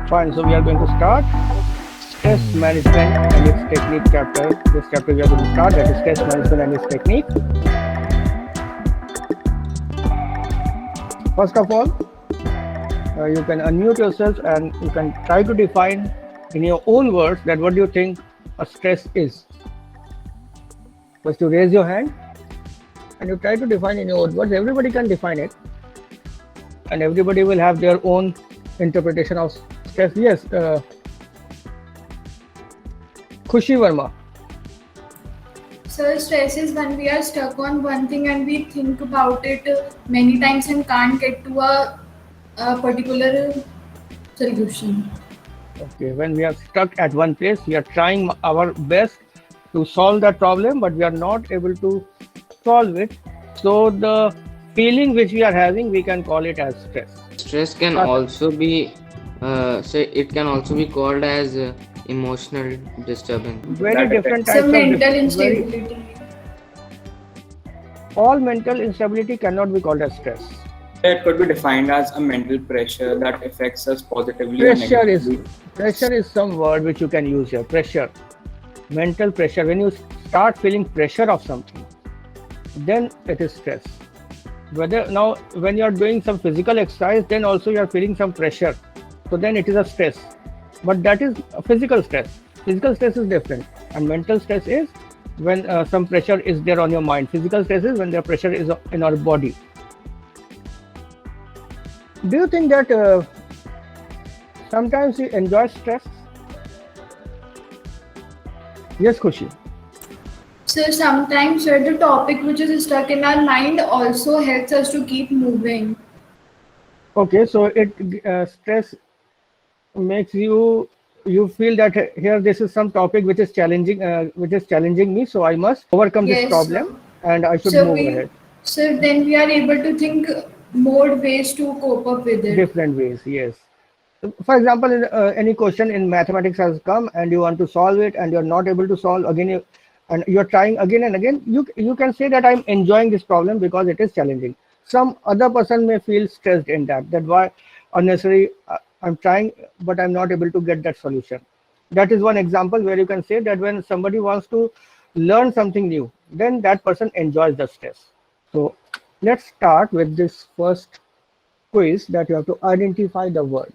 Fine, so we are going to start stress management and its technique chapter. This chapter we are going to start, that is stress management and its technique. First of all, you can unmute yourself and you can try to define in your own words that what do you think a stress is. First, you raise your hand and you try to define in your own words. Everybody can define it, and everybody will have their own interpretation of stress. Yes, Khushi Verma. So stress is when we are stuck on one thing and we think about it many times and can't get to a particular solution. Okay, when we are stuck at one place, we are trying our best to solve that problem, but we are not able to solve it. So the feeling which we are having, we can call it as stress. Stress can Uh, also be, it can also be called as emotional disturbance. Very That different So types of mental very instability. all mental instability cannot be called as stress. It could be defined as a mental pressure that affects us positively or Pressure negatively. is some word which you can use here. Pressure, mental pressure. When you start feeling pressure of something, then it is stress. Whether now when you are doing some physical exercise, then also you are feeling some pressure, so then it is a stress, but that is a physical stress. Physical stress is different, and mental stress is when some pressure is there on your mind. Physical stress is when the pressure is in our body. Do you think that sometimes you enjoy stress? Yes, Khushi. So sometimes the topic which is stuck in our mind also helps us to keep moving. Okay, so it stress makes you feel that here this is some topic which is challenging me, so I must overcome this Yes. problem and I should So move we ahead. so then we are able to think more ways to cope up with it. Different ways, yes. For example, any question in mathematics has come and you want to solve it and you're not able to solve again, and you're trying again and again. You can say that I'm enjoying this problem because it is challenging. Some other person may feel stressed in that why unnecessary, I'm trying but I'm not able to get that solution. That is one example where you can say that when somebody wants to learn something new, then that person enjoys the stress. So let's start with this first quiz, that you have to identify the word.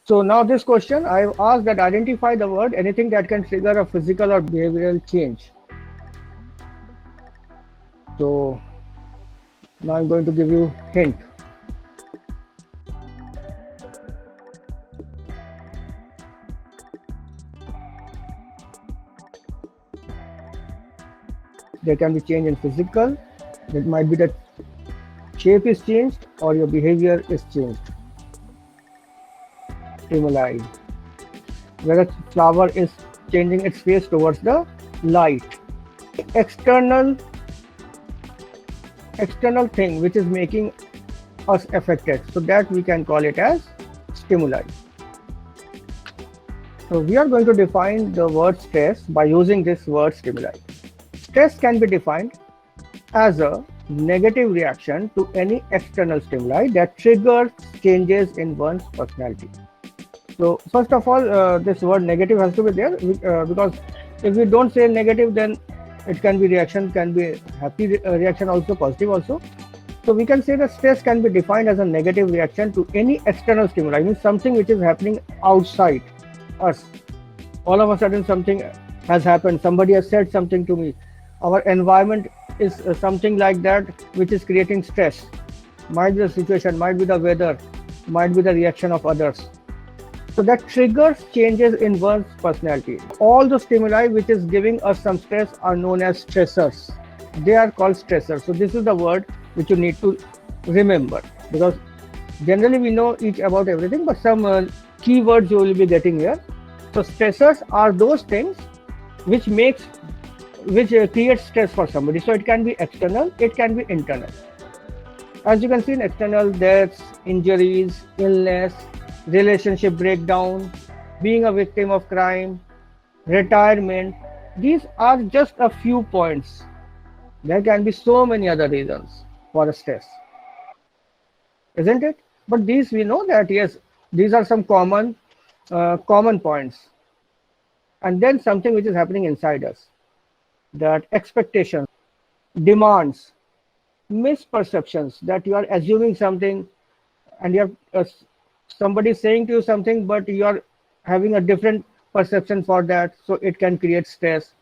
So now this question, I've asked that identify the word, anything that can trigger a physical or behavioral change. So now I'm going to give you hint. There can be change in physical. It might be that shape is changed or your behavior is changed. Stimuli. Where a flower is changing its face towards the light. External thing which is making us affected, so that we can call it as stimuli. So we are going to define the word stress by using this word stimuli. Stress can be defined as a negative reaction to any external stimuli that triggers changes in one's personality. So first of all, this word negative has to be there because if we don't say negative, then it can be reaction, can be happy reaction also, positive also. So we can say that stress can be defined as a negative reaction to any external stimuli, means something which is happening outside us. All of a sudden something has happened, somebody has said something to me. Our environment is something like that which is creating stress. Might be the situation, might be the weather, might be the reaction of others. So that triggers changes in one's personality. All the stimuli which is giving us some stress are known as stressors. They are called stressors. So this is the word which you need to remember, because generally we know each about everything, but some keywords you will be getting here. So stressors are those things which creates stress for somebody. So it can be external, it can be internal. As you can see in external, deaths, injuries, illness, relationship breakdown, being a victim of crime, retirement. These are just a few points. There can be so many other reasons for stress, isn't it? But these we know that yes, These are some common points. And then something which is happening inside us, that expectations, demands, misperceptions, that you are assuming something, and you have somebody saying to you something, but you are having a different perception for that, so it can create stress.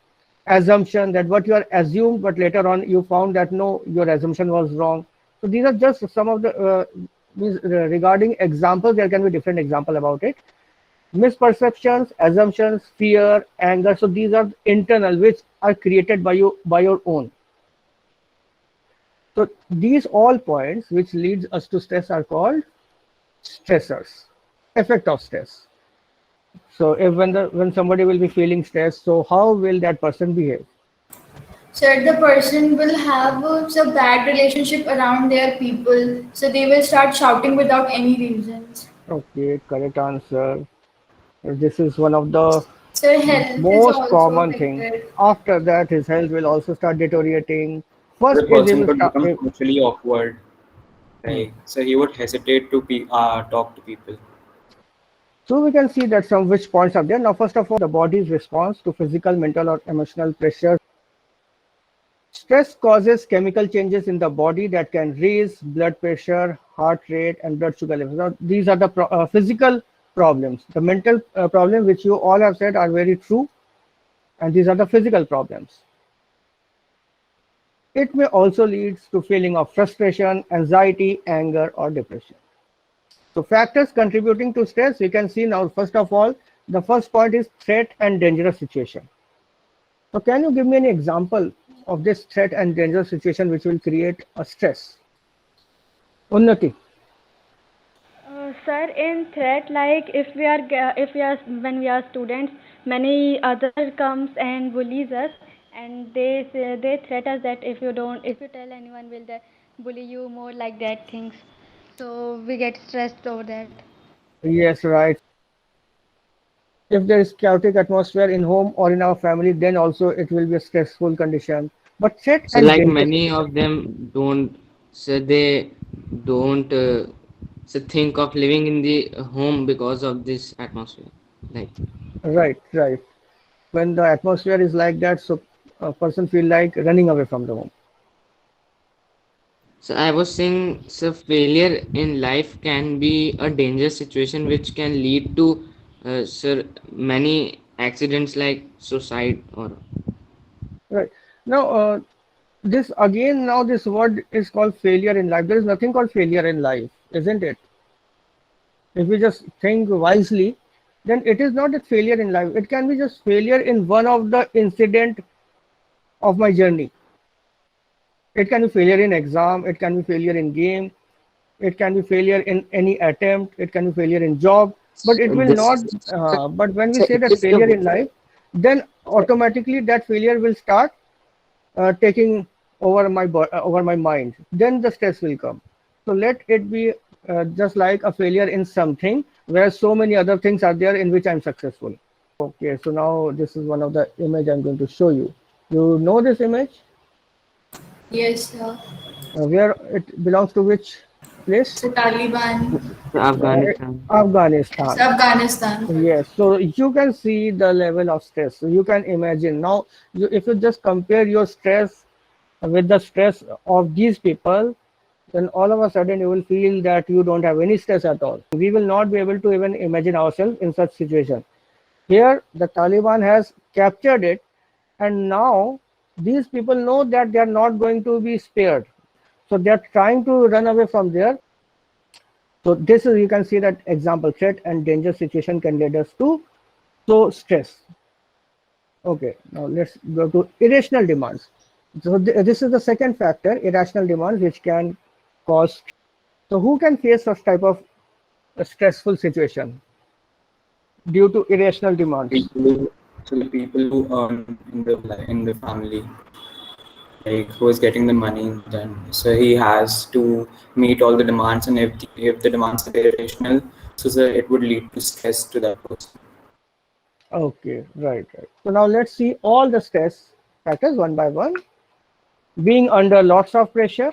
Assumption, that what you are assumed, but later on you found that no, your assumption was wrong. So these are just some of the regarding examples. There can be different example about it. Misperceptions, assumptions, fear, anger. So these are internal, which are created by you, by your own. So these all points which leads us to stress are called stressors, effect of stress. So if when somebody will be feeling stress, so how will that person behave? So the person will have a bad relationship around their people. So they will start shouting without any reasons. Okay, correct answer. This is one of the So health is most also common thing. affected. After that, his health will also start deteriorating. First The is he person will could start. become socially awkward. Hmm. Like, so he would hesitate to talk to people. So we can see that some which points are there. Now, first of all, the body's response to physical, mental, or emotional pressure. Stress causes chemical changes in the body that can raise blood pressure, heart rate, and blood sugar levels. Now, these are the physical problems. The mental problem, which you all have said, are very true, and these are the physical problems. It may also lead to feeling of frustration, anxiety, anger, or depression. So factors contributing to stress, we can see now, first of all, the first point is threat and dangerous situation. So can you give me any example of this threat and dangerous situation which will create a stress? Unnati. Sir, in threat, like if we are when we are students, many other comes and bullies us, and they threat us that if you tell anyone, will they bully you more, like that things. So we get stressed over that. Yes, right. If there is chaotic atmosphere in home or in our family, then also it will be a stressful condition. But threat So and like dangerous many situation. of them don't, so they don't so think of living in the home because of this atmosphere. Like, Right, right. When the atmosphere is like that, so a person feel like running away from the home. so I was saying, so failure in life can be a dangerous situation which can lead to sir, many accidents like suicide or. Right. Now, this again, now this word is called failure in life. There is nothing called failure in life, isn't it? If we just think wisely, then it is not a failure in life. It can be just failure in one of the incident of my journey. It can be failure in exam, it can be failure in game, it can be failure in any attempt, it can be failure in job, but it So will this not. is But when we so say it that is failure in the life, then automatically that failure will start taking over over my mind. Then the stress will come. So let it be just like a failure in something where so many other things are there in which I'm successful. Okay, so now this is one of the image I'm going to show you. You know this image? Yes, sir. Where it belongs to which place? So Taliban. Uh, Afghanistan. It's Afghanistan. Afghanistan. Yes, so you can see the level of stress. So you can imagine now, if you just compare your stress with the stress of these people, then all of a sudden you will feel that you don't have any stress at all. We will not be able to even imagine ourselves in such situation. Here, the Taliban has captured it, and now these people know that they are not going to be spared. So they are trying to run away from there. So this is, you can see that example, threat and danger situation can lead us to so stress. Okay, now let's go to irrational demands. So this is the second factor, irrational demands, which can cause. So who can face such type of a stressful situation due to irrational demands? People, so the people who earn in the family, like who is getting the money, then so he has to meet all the demands, and if the demands are irrational, so it would lead to stress to that person. Okay, right, right. So now let's see all the stress factors one by one. Being under lots of pressure,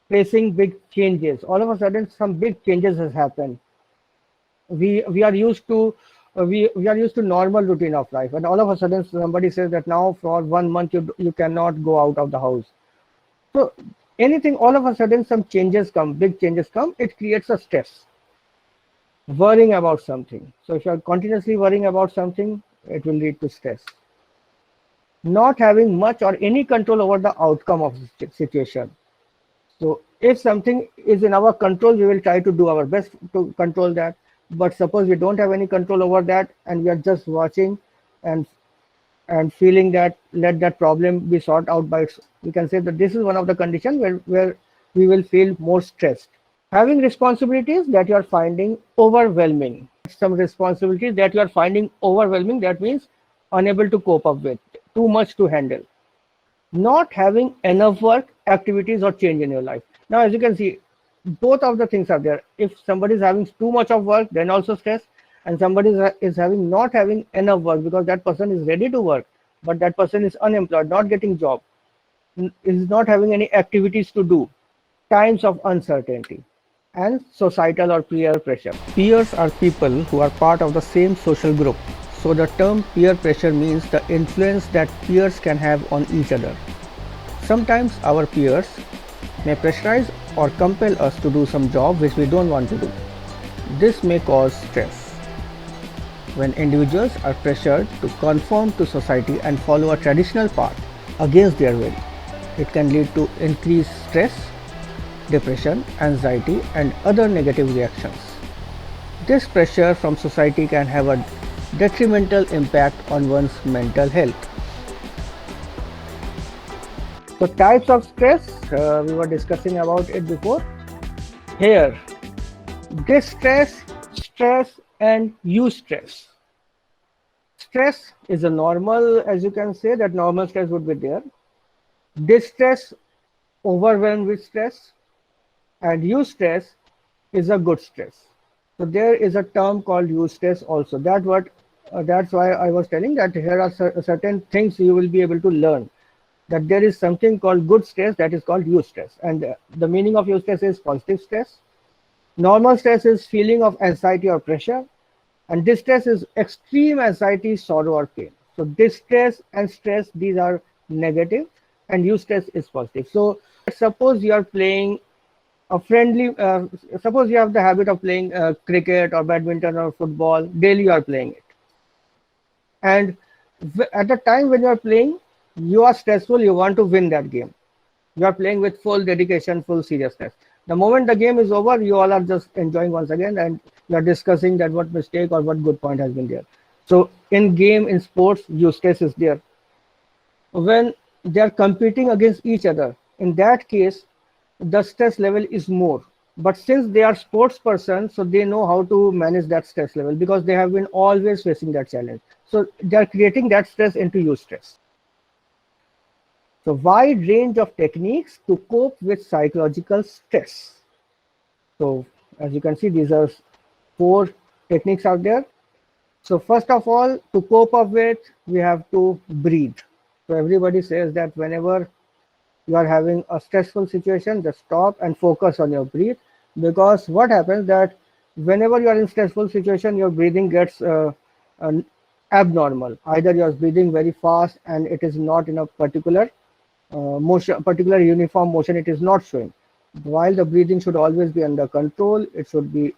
facing big changes. All of a sudden, some big changes has happened. we are used to we are used to normal routine of life, and all of a sudden somebody says that now for 1 month you cannot go out of the house. So anything, all of a sudden some changes come, big changes come, it creates a stress, worrying about something. So if you are continuously worrying about something, it will lead to stress. Not having much or any control over the outcome of the situation. So if something is in our control, we will try to do our best to control that. But suppose we don't have any control over that and we are just watching and feeling that let that problem be sorted out by its, we can say that this is one of the conditions where we will feel more stressed. Having responsibilities that you are finding overwhelming. Some responsibilities that you are finding overwhelming, that means unable to cope up with, too much to handle. Not having enough work, activities, or change in your life. Now, as you can see, both of the things are there. If somebody is having too much of work, then also stress, and somebody is having not having enough work because that person is ready to work, but that person is unemployed, not getting job, is not having any activities to do. Times of uncertainty and societal or peer pressure. Peers are people who are part of the same social group. So the term peer pressure means the influence that peers can have on each other. Sometimes our peers may pressurize or compel us to do some job which we don't want to do. This may cause stress. When individuals are pressured to conform to society and follow a traditional path against their will, it can lead to increased stress, depression, anxiety, and other negative reactions. This pressure from society can have a detrimental impact on one's mental health. So types of stress, we were discussing about it before. Here, distress, stress, and eustress. Stress is a normal, as you can say, that normal stress would be there. Distress, overwhelmed with stress, and eustress is a good stress. So there is a term called eustress also. That's why I was telling that here are certain things you will be able to learn. That there is something called good stress that is called eustress, and the meaning of eustress is positive stress. Normal stress is feeling of anxiety or pressure, and distress is extreme anxiety, sorrow, or pain. So distress and stress, these are negative, and eustress is positive. So suppose you are playing a friendly, suppose you have the habit of playing cricket or badminton or football, daily you are playing it. And at the time when you are playing, you are stressful, you want to win that game. You are playing with full dedication, full seriousness. The moment the game is over, you all are just enjoying once again and you are discussing that what mistake or what good point has been there. So in game, in sports, eustress is there. When they are competing against each other, in that case, the stress level is more. But since they are sports persons, so they know how to manage that stress level because they have been always facing that challenge. So they are creating that stress into eustress. So wide range of techniques to cope with psychological stress. So as you can see, these are 4 techniques out there. So first of all, to cope up with, we have to breathe. So everybody says that whenever you are having a stressful situation, just stop and focus on your breath, because what happens that whenever you are in stressful situation, your breathing gets abnormal. Either you are breathing very fast and it is not in a particular motion, particular uniform motion, it is not showing. While the breathing should always be under control, it should be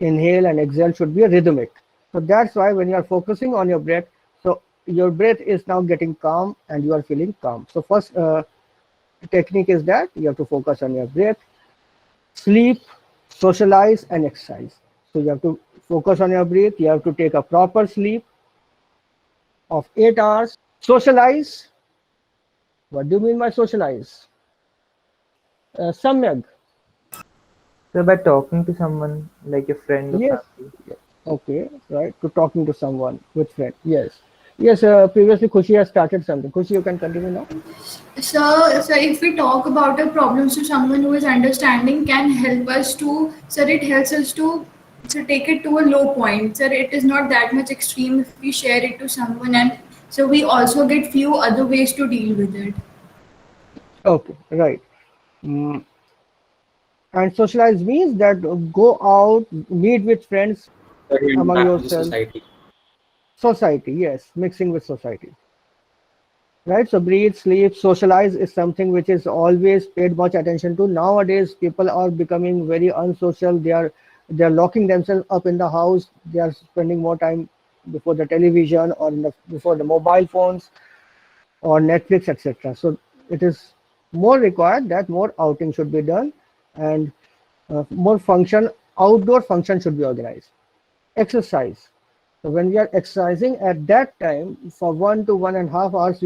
inhale and exhale should be rhythmic. So that's why when you are focusing on your breath, so your breath is now getting calm and you are feeling calm. So first technique is that you have to focus on your breath, sleep, socialize, and exercise. So you have to focus on your breath, you have to take a proper sleep of 8 hours, socialize. What do you mean by socialize? Samyag. So by talking to someone like a friend or Yes. family. Okay, right. To talking to someone with friend. Yes. Yes, previously Khushi has started something. Khushi, you can continue now. So if we talk about a problem to someone who is understanding, can help us to, sir, it helps us to take it to a low point. Sir, it is not that much extreme if we share it to someone, and so we also get few other ways to deal with it. Okay, right. And socialize means that go out, meet with friends. Or among impact to the yourself. society. Society, yes, mixing with society. Right, so breathe, sleep, socialize is something which is always paid much attention to. Nowadays people are becoming very unsocial. They are locking themselves up in the house. They are spending more time before the television or before the mobile phones or Netflix, etc. So it is more required that more outing should be done, and more outdoor function should be organized. Exercise. So when we are exercising at that time for 1 to 1.5 hours,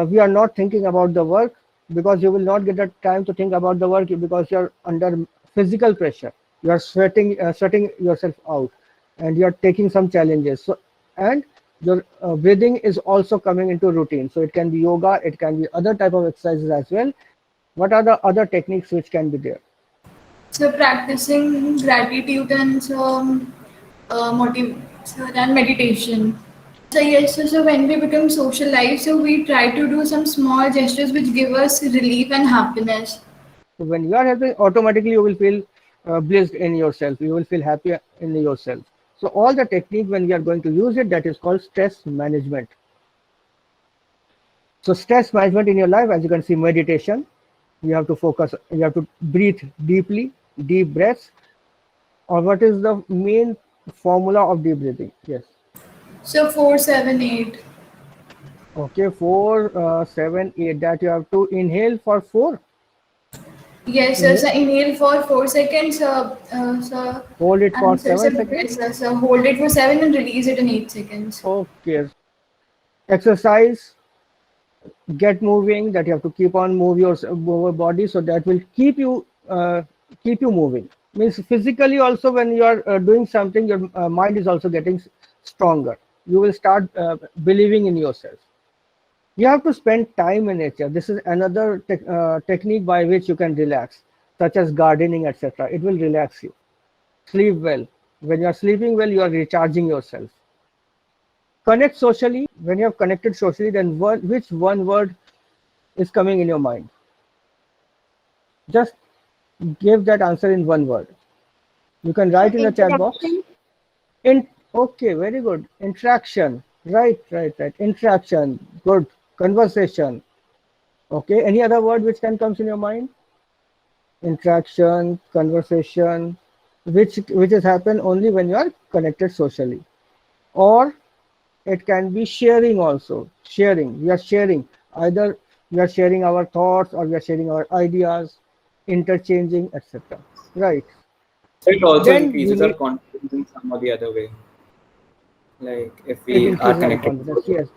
we are not thinking about the work, because you will not get the time to think about the work because you are under physical pressure. You are sweating yourself out, and you are taking some challenges. So, and your breathing is also coming into routine. So it can be yoga, it can be other type of exercises as well. What are the other techniques which can be there? So practicing gratitude and and meditation. So yes, so when we become social life, so we try to do some small gestures which give us relief and happiness. So when you are helping, automatically you will feel blessed in yourself. You will feel happy in yourself. So all the technique, when we are going to use it, that is called stress management. So stress management in your life, as you can see, meditation. You have to focus. You have to breathe deeply, deep breaths. Or what is the main formula of deep breathing? Yes. So 4, 7, 8. Okay. 4, 7, 8. That you have to inhale for 4. Yes, sir. Inhale. So inhale for 4 seconds. Hold it for And so, 7 seconds. yes, sir. So hold it for 7 and release it in 8 seconds. Okay. Exercise, get moving, that you have to keep on move your body, so that will keep you moving. Means physically also, when you are doing something, your mind is also getting stronger. You will start believing in yourself. You have to spend time in nature. This is another technique by which you can relax, such as gardening, etc. It will relax you. Sleep well. When you are sleeping well, you are recharging yourself. Connect socially. When you have connected socially, then which one word is coming in your mind? Just give that answer in one word. You can write in the chat box. Interaction. Okay, very good. Interaction. Right. Interaction. Good. Conversation. Okay. Any other word which can comes in your mind? Interaction, conversation, which has happened only when you are connected socially. Or it can be sharing also. Sharing. We are sharing. Either we are sharing our thoughts or we are sharing our ideas, interchanging, etc. Right. So it also Then we increases our need, confidence in some or the other way. Like if it we are increases our connected. confidence. Yes.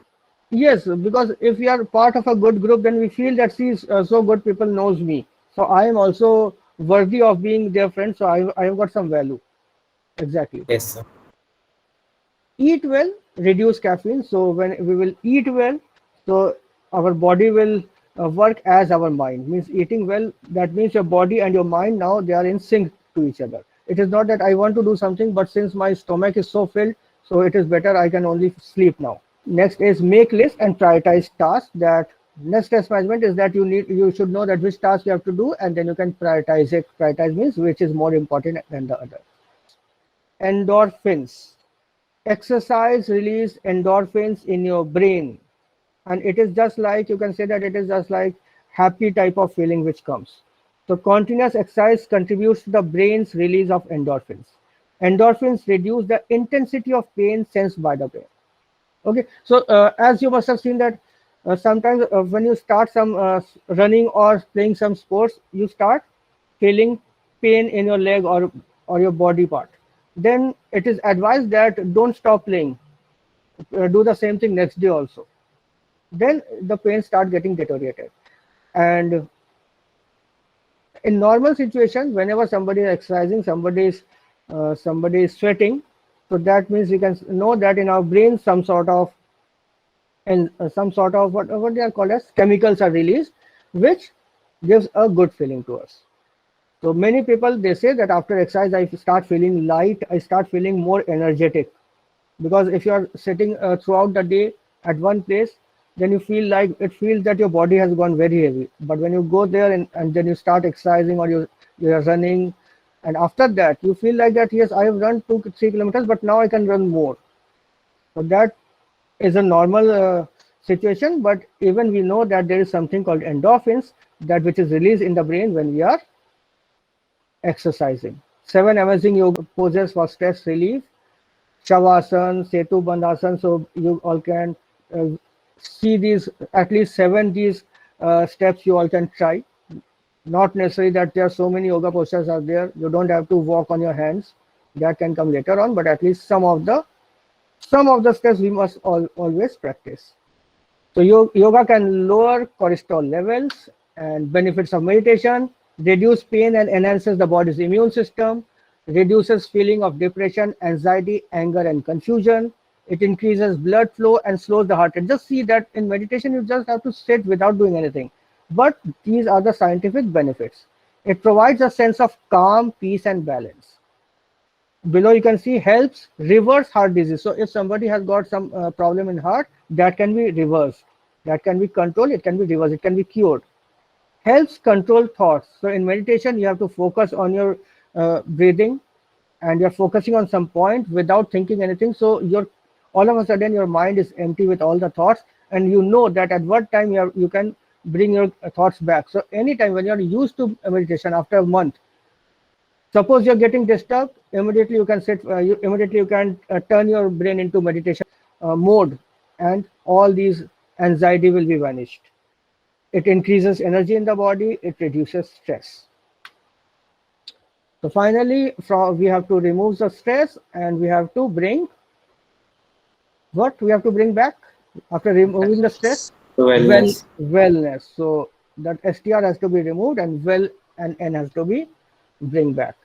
Yes, because if we are part of a good group, then we feel that see, so good people knows me. So I am also worthy of being their friend. So I have got some value. Exactly. Yes, sir. Eat well, reduce caffeine. So when we will eat well, so our body will work as our mind. Means eating well, that means your body and your mind, now they are in sync to each other. It is not that I want to do something, but since my stomach is so filled, so it is better I can only sleep now. Next is make list and prioritize tasks. That next test management is that you should know that which task you have to do, and then you can prioritize it. Prioritize means which is more important than the other. Endorphins. Exercise release endorphins in your brain, and it is just like, you can say that it is just like happy type of feeling which comes. So continuous exercise contributes to the brain's release of endorphins. Endorphins reduce the intensity of pain sensed by the brain. Okay, so as you must have seen that sometimes when you start some running or playing some sports, you start feeling pain in your leg or your body part. Then it is advised that don't stop playing. Do the same thing next day also. Then the pain start getting deteriorated. And in normal situations, whenever somebody is exercising, somebody is sweating, so that means we can know that in our brain some sort of what they are called as chemicals are released, which gives a good feeling to us. So many people, they say that after exercise I start feeling light, I start feeling more energetic, because if you are sitting throughout the day at one place, then you feel like it feels that your body has gone very heavy. But when you go there and then you start exercising, or you are running, And after that, you feel like that, yes, I have run 2-3 kilometers, but now I can run more. So that is a normal situation, but even we know that there is something called endorphins, that which is released in the brain when we are exercising. 7 amazing yoga poses for stress relief. Shavasana, Setu Bandhasana. So you all can see these, at least 7 these steps you all can try. Not necessary that there are so many yoga postures are there. You don't have to walk on your hands. That can come later on, but at least some of the steps we must always practice. So yoga can lower cholesterol levels, and benefits of meditation: reduce pain and enhances the body's immune system, reduces feeling of depression, anxiety, anger, and confusion. It increases blood flow and slows the heart rate. Just see that in meditation, you just have to sit without doing anything. But these are the scientific benefits. It provides a sense of calm, peace, and balance. Below you can see helps reverse heart disease. So if somebody has got some problem in heart, that can be reversed, that can be controlled, it can be reversed, it can be cured. Helps control thoughts. So in meditation, you have to focus on your breathing, and you're focusing on some point without thinking anything. So you're all of a sudden your mind is empty with all the thoughts, and you know that at what time you can bring your thoughts back. So anytime when you're used to meditation, after a month, suppose you're getting disturbed, immediately you can sit, immediately you can turn your brain into meditation mode, and all these anxiety will be vanished. It increases energy in the body, it reduces stress. So finally, we have to remove the stress, and we have to bring, what we have to bring back after removing the stress? Wellness. Wellness. So that STR has to be removed, and well and N has to be bring back.